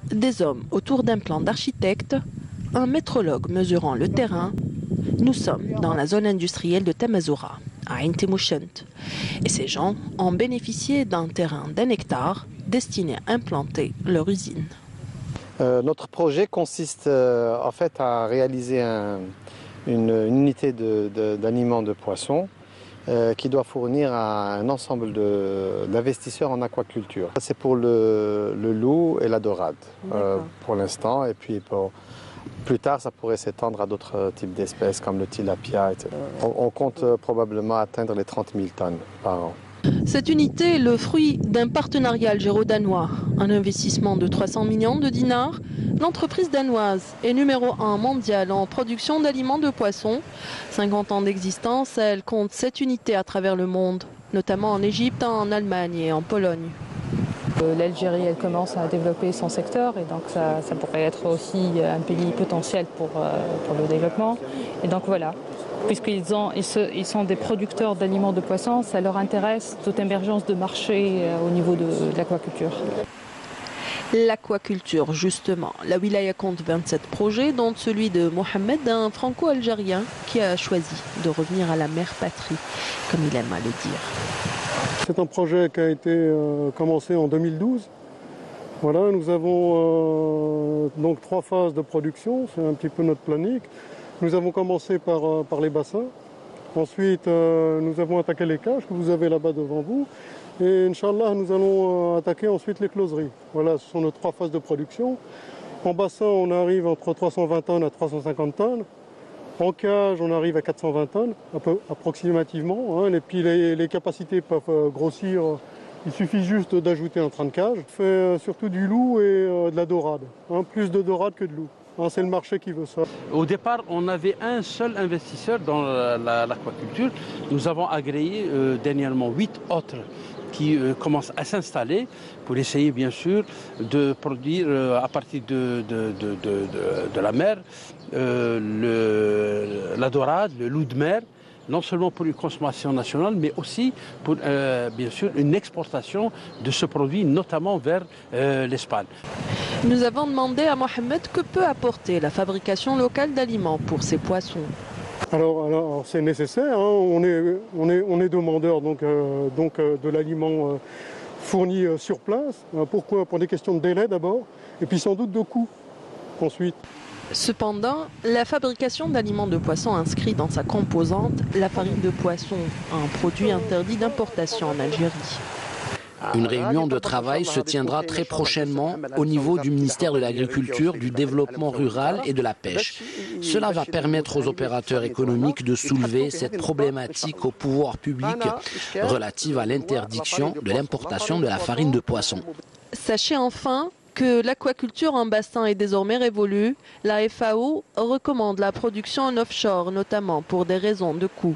Des hommes autour d'un plan d'architecte, un métrologue mesurant le terrain. Nous sommes dans la zone industrielle de Tamazoura, à Ain Temouchent. Et ces gens ont bénéficié d'un terrain d'1 hectare destiné à implanter leur usine. Notre projet consiste en fait à réaliser une unité d'aliments de poissons qui doit fournir à un ensemble d'investisseurs en aquaculture. C'est pour le loup et la dorade pour l'instant, et puis plus tard ça pourrait s'étendre à d'autres types d'espèces comme le tilapia, etc. On compte probablement atteindre les 30 000 tonnes par an. Cette unité est le fruit d'un partenariat algéro-danois, un investissement de 300 millions de dinars. L'entreprise danoise est numéro 1 mondial en production d'aliments de poissons. 50 ans d'existence, elle compte 7 unités à travers le monde, notamment en Égypte, en Allemagne et en Pologne. L'Algérie, elle commence à développer son secteur et donc ça pourrait être aussi un pays potentiel pour le développement. Et donc voilà. Puisqu'ils sont des producteurs d'aliments de poissons, ça leur intéresse toute émergence de marché au niveau de l'aquaculture. L'aquaculture, justement. La wilaya compte 27 projets, dont celui de Mohamed, un franco-algérien qui a choisi de revenir à la mère patrie, comme il aime à le dire. C'est un projet qui a été commencé en 2012. Voilà, nous avons donc 3 phases de production, c'est un petit peu notre planning. Nous avons commencé par les bassins. Ensuite, nous avons attaqué les cages que vous avez là-bas devant vous. Et Inch'Allah, nous allons attaquer ensuite les closeries. Voilà, ce sont nos 3 phases de production. En bassin, on arrive entre 320 tonnes à 350 tonnes. En cage, on arrive à 420 tonnes, approximativement. Et puis les capacités peuvent grossir. Il suffit juste d'ajouter un train de cage. On fait surtout du loup et de la dorade. Plus de dorade que de loup. C'est le marché qui veut ça. Au départ, on avait un seul investisseur dans l'aquaculture. Nous avons agréé dernièrement 8 autres qui commencent à s'installer pour essayer bien sûr de produire à partir de la mer la dorade, le loup de mer, non seulement pour une consommation nationale, mais aussi pour bien sûr une exportation de ce produit, notamment vers l'Espagne. Nous avons demandé à Mohamed que peut apporter la fabrication locale d'aliments pour ces poissons. Alors c'est nécessaire, on est demandeur donc de l'aliment fourni sur place. Pourquoi? Pour des questions de délai d'abord, et puis sans doute de coût ensuite. Cependant, la fabrication d'aliments de poissons inscrit dans sa composante la farine de poisson, un produit interdit d'importation en Algérie. Une réunion de travail se tiendra très prochainement au niveau du ministère de l'Agriculture, du Développement rural et de la Pêche. Cela va permettre aux opérateurs économiques de soulever cette problématique au pouvoir public relative à l'interdiction de l'importation de la farine de poisson. Sachez enfin que l'aquaculture en bassin est désormais révolue. La FAO recommande la production en offshore, notamment pour des raisons de coût.